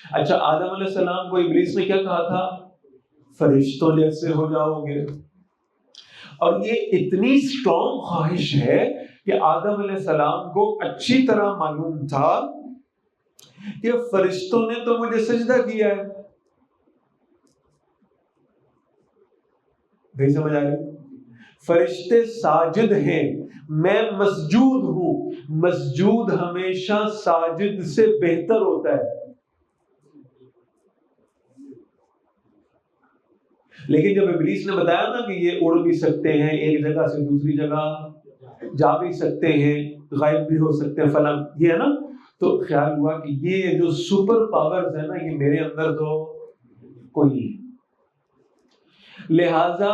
اچھا آدم علیہ السلام کو ابلیس نے کیا کہا تھا؟ فرشتوں جیسے ہو جاؤ گے. اور یہ اتنی اسٹرانگ خواہش ہے کہ آدم علیہ السلام کو اچھی طرح معلوم تھا کہ فرشتوں نے تو مجھے سجدہ کیا ہے. نہیں سمجھ آ رہی؟ فرشتے ساجد ہیں، میں مسجود ہوں. مسجود ہمیشہ ساجد سے بہتر ہوتا ہے. لیکن جب ابلیس نے بتایا نا کہ یہ اڑ بھی سکتے ہیں، ایک جگہ سے دوسری جگہ جا بھی سکتے ہیں، غائب بھی ہو سکتے ہیں فلاں، یہ ہے نا، تو خیال ہوا کہ یہ جو سپر پاورز ہے نا، یہ میرے اندر تو کوئی نہیں. لہذا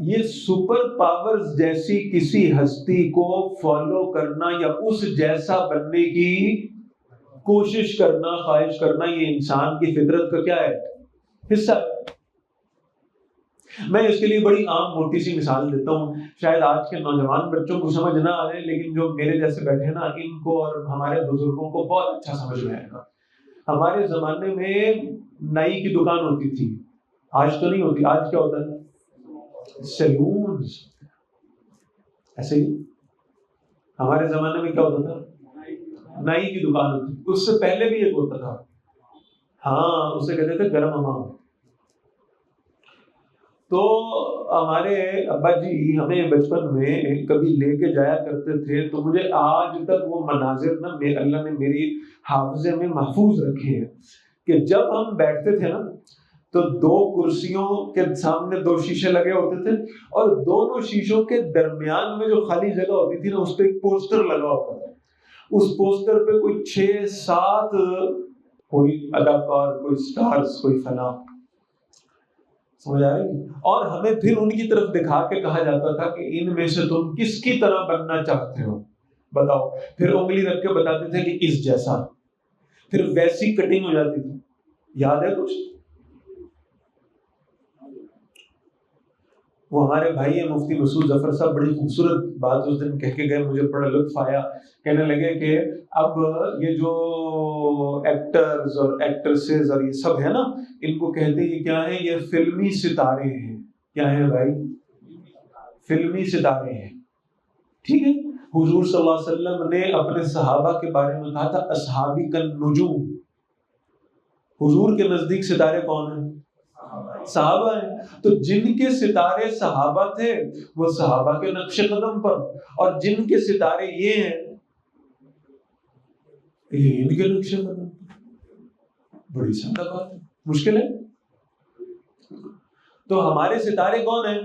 یہ سپر پاورز جیسی کسی ہستی کو فالو کرنا یا اس جیسا بننے کی کوشش کرنا، خواہش کرنا، یہ انسان کی فطرت کا کیا ہے؟ حصہ ہے. میں اس کے لیے بڑی عام موٹی سی مثال دیتا ہوں، شاید آج کے نوجوان بچوں کو سمجھ نہ آئے، لیکن جو میرے جیسے بیٹھے ہیں نا، ان کو اور ہمارے بزرگوں کو بہت اچھا سمجھ میں آئے گا. ہمارے زمانے میں نائی کی دکان ہوتی تھی، آج تو نہیں ہوتی. آج کیا ہوتا ہے؟ سیلونز. ایسے ہی ہمارے زمانے میں کیا ہوتا تھا؟ نائی کی دکان ہوتی. اس سے پہلے بھی ایک ہوتا تھا، ہاں، اسے کہتے تھے گرم حمام. تو ہمارے ابا جی ہمیں بچپن میں کبھی لے کے جایا کرتے تھے، تو مجھے آج تک وہ مناظر نا اللہ نے میری حافظے میں محفوظ رکھے ہیں کہ جب ہم بیٹھتے تھے نا تو دو کرسیوں کے سامنے دو شیشے لگے ہوتے تھے، اور دونوں شیشوں کے درمیان میں جو خالی جگہ ہوتی تھی نا، اس پہ ایک پوسٹر لگا ہوتا تھا. اس پوسٹر پہ کوئی 6-7 کوئی اداکار، کوئی سٹارز، کوئی فلاں. سمجھ آ رہی؟ اور ہمیں پھر ان کی طرف دکھا کے کہا جاتا تھا کہ ان میں سے تم کس کی طرح بننا چاہتے ہو بتاؤ. پھر انگلی رکھ کے بتاتے تھے کہ اس جیسا، پھر ویسی کٹنگ ہو جاتی تھی. یاد ہے کچھ؟ وہ ہمارے بھائی ہیں مفتی مسعود ظفر صاحب، بڑی خوبصورت بات اس دن کہہ کے گئے، مجھے بڑا لطف آیا. کہنے لگے کہ اب یہ جو ایکٹرز اور ایکٹریسز اور یہ سب ہے نا، ان کو کہتے ہیں کیا ہے؟ یہ فلمی ستارے ہیں. کیا ہے بھائی؟ فلمی ستارے ہیں. ٹھیک ہے. حضور صلی اللہ علیہ وسلم نے اپنے صحابہ کے بارے میں کہا تھا اصحابی کالنجوم. حضور کے نزدیک ستارے کون ہیں؟ صحابہ ہیں. تو جن کے ستارے صحابہ تھے وہ صحابہ کے نقش قدم پر، اور جن کے ستارے یہ ہیں یہ ان کے نقش قدم پر. بڑی سادہ بات ہے، مشکل ہے. تو ہمارے ستارے کون ہیں؟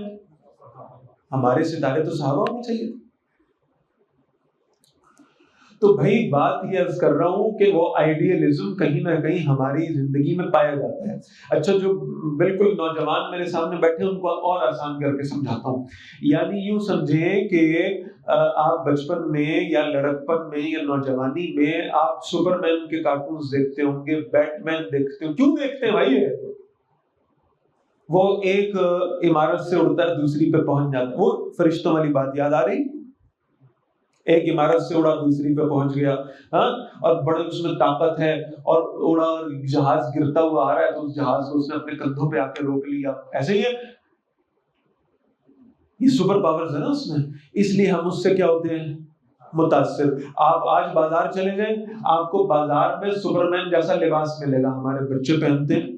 ہمارے ستارے تو صحابہ ہونے چاہیے. تو بھائی بات یہ عرض کر رہا ہوں کہ وہ آئیڈیالزم کہیں نہ کہیں ہماری زندگی میں پایا جاتا ہے. اچھا جو بالکل نوجوان میرے سامنے بیٹھے ان کو اور آسان کر کے سمجھاتا ہوں. یعنی یوں سمجھیں کہ آپ بچپن میں یا لڑکپن میں یا نوجوانی میں آپ سپر مین کے کارٹونز دیکھتے ہوں گے، بیٹ مین دیکھتے ہوں. کیوں دیکھتے ہیں بھائی؟ وہ ایک عمارت سے اڑتا ہے دوسری پہ پہنچ جاتا ہے. وہ فرشتوں والی بات یاد آ رہی؟ ایک عمارت سے اڑا دوسری پہ پہنچ گیا، ہاں، اور بڑے اس میں طاقت ہے، اور اڑا، جہاز گرتا ہوا آ رہا ہے تو اس جہاز کو اس نے اپنے کندھوں پہ آ کے روک لیا. ایسے ہی ہے، یہ سپر پاورز ہے نا اس میں، اس لیے ہم اس سے کیا ہوتے ہیں؟ متاثر. آپ آج بازار چلے جائیں، آپ کو بازار میں سپر مین جیسا لباس ملے گا. ہمارے بچے پہنتے ہیں.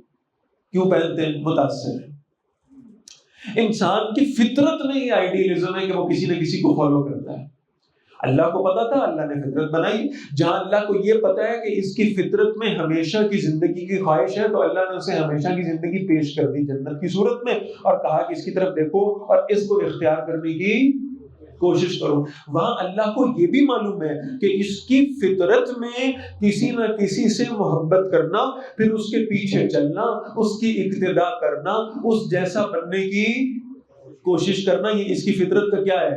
کیوں پہنتے ہیں؟ متاثر ہے. انسان کی فطرت میں یہ آئیڈیالزم ہے کہ وہ کسی نہ کسی کو فالو کرتا ہے. اللہ کو پتا تھا، اللہ نے فطرت بنائی. جہاں اللہ کو یہ پتا ہے کہ اس کی فطرت میں ہمیشہ کی زندگی کی خواہش ہے، تو اللہ نے اسے ہمیشہ کی زندگی پیش کر دی جنت کی صورت میں، اور کہا کہ اس کی طرف دیکھو اور اس کو اختیار کرنے کی کوشش کرو. وہاں اللہ کو یہ بھی معلوم ہے کہ اس کی فطرت میں کسی نہ کسی سے محبت کرنا، پھر اس کے پیچھے چلنا، اس کی اقتداء کرنا، اس جیسا بننے کی کوشش کرنا، یہ اس کی فطرت کا کیا ہے؟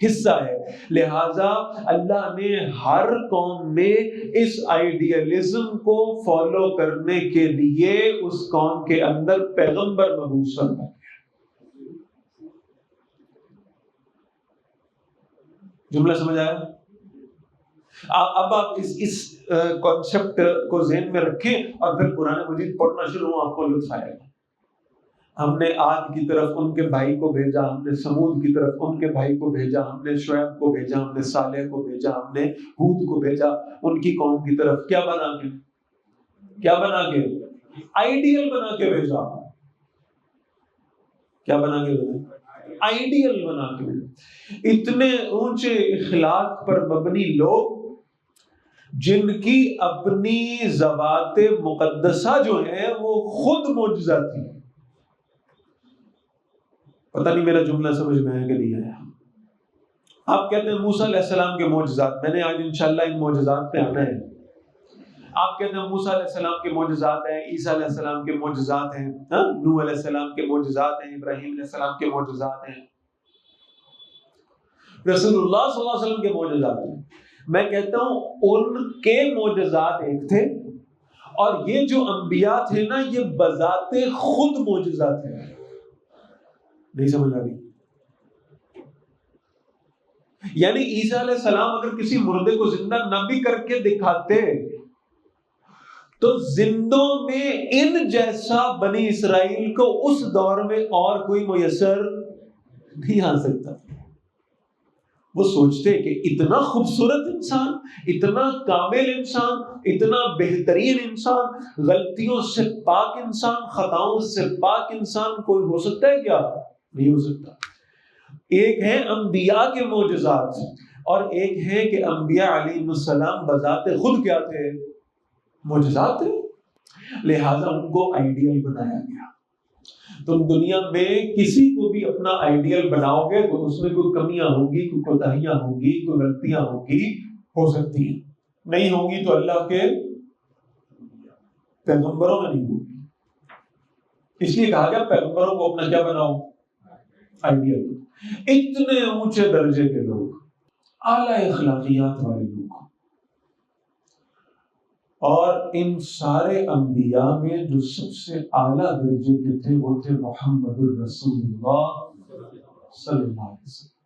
حصہ ہے. لہذا اللہ نے ہر قوم میں اس آئیڈیالزم کو فالو کرنے کے لیے اس قوم کے اندر پیغمبر مبعوث فرمایا. جملہ سمجھ آیا؟ اب آپ اس کانسیپٹ کو ذہن میں رکھیں اور پھر قرآن مجید پڑھنا شروع ہو، آپ کو لطف آئے گا۔ ہم نے عاد کی طرف ان کے بھائی کو بھیجا، ہم نے سمود کی طرف ان کے بھائی کو بھیجا، ہم نے شعیب کو بھیجا، ہم نے صالح کو بھیجا، ہم نے ہود کو بھیجا ان کی قوم کی طرف۔ کیا بنا کے آئیڈیل بنا کے بھیجا۔ کیا بنا کے بھیجا؟ آئیڈیل بنا کے بھیجا۔ اتنے اونچے اخلاق پر مبنی لوگ جن کی اپنی ذوات مقدسہ جو ہیں وہ خود معجزہ تھی۔ پتہ نہیں میرا جملہ سمجھ میں آیا کہ نہیں آیا؟ آپ کہتے ہیں موسیٰ علیہ السلام کے معجزات، میں نے آج انشاءاللہ ان معجزات پہ آنا ہے۔ آپ کہتے ہیں موسیٰ علیہ السلام کے معجزات ہیں، عیسیٰ علیہ السلام کے معجزات ہیں، نوح علیہ السلام کے معجزات ہیں، ابراہیم علیہ السلام کے معجزات ہیں، رسول اللہ صلی اللہ علیہ وسلم کے معجزات ہیں۔ میں کہتا ہوں ان کے معجزات ایک تھے، اور یہ جو انبیاء تھے نا یہ بذات خود معجزات ہیں۔ نہیں سمجھ آ رہی؟ یعنی عیسیٰ علیہ السلام اگر کسی مردے کو زندہ نہ بھی کر کے دکھاتے تو زندوں میں ان جیسا بنی اسرائیل کو اس دور میں اور کوئی میسر نہیں آ سکتا۔ وہ سوچتے کہ اتنا خوبصورت انسان، اتنا کامل انسان، اتنا بہترین انسان، غلطیوں سے پاک انسان، خطاؤں سے پاک انسان کوئی ہو سکتا ہے کیا؟ نہیں ہو سکتا۔ ایک ہے انبیاء کے معجزات، اور ایک ہے کہ انبیاء علیہ السلام بذات خود کیا تھے؟ معجزات تھے۔ لہٰذا ان کو آئیڈیل بنایا گیا۔ تم دنیا میں کسی کو بھی اپنا آئیڈیل بناؤ گے تو اس میں کوئی کمیاں ہوگی، کوئی کوتاہیاں ہوگی، کوئی غلطیاں ہوگی، ہو سکتی ہیں، نہیں ہوگی تو اللہ کے پیغمبروں میں نہیں ہوگی۔ اس لیے کہا گیا پیغمبروں کو اپنا کیا بناؤ؟ آئیڈیل۔ اتنے اونچے درجے کے لوگ، اعلی اخلاقیات والے لوگ، اور ان سارے انبیاء میں جو سب سے اعلیٰ درجے کے تھے وہ تھے محمد الرسول اللہ صلی اللہ علیہ وسلم۔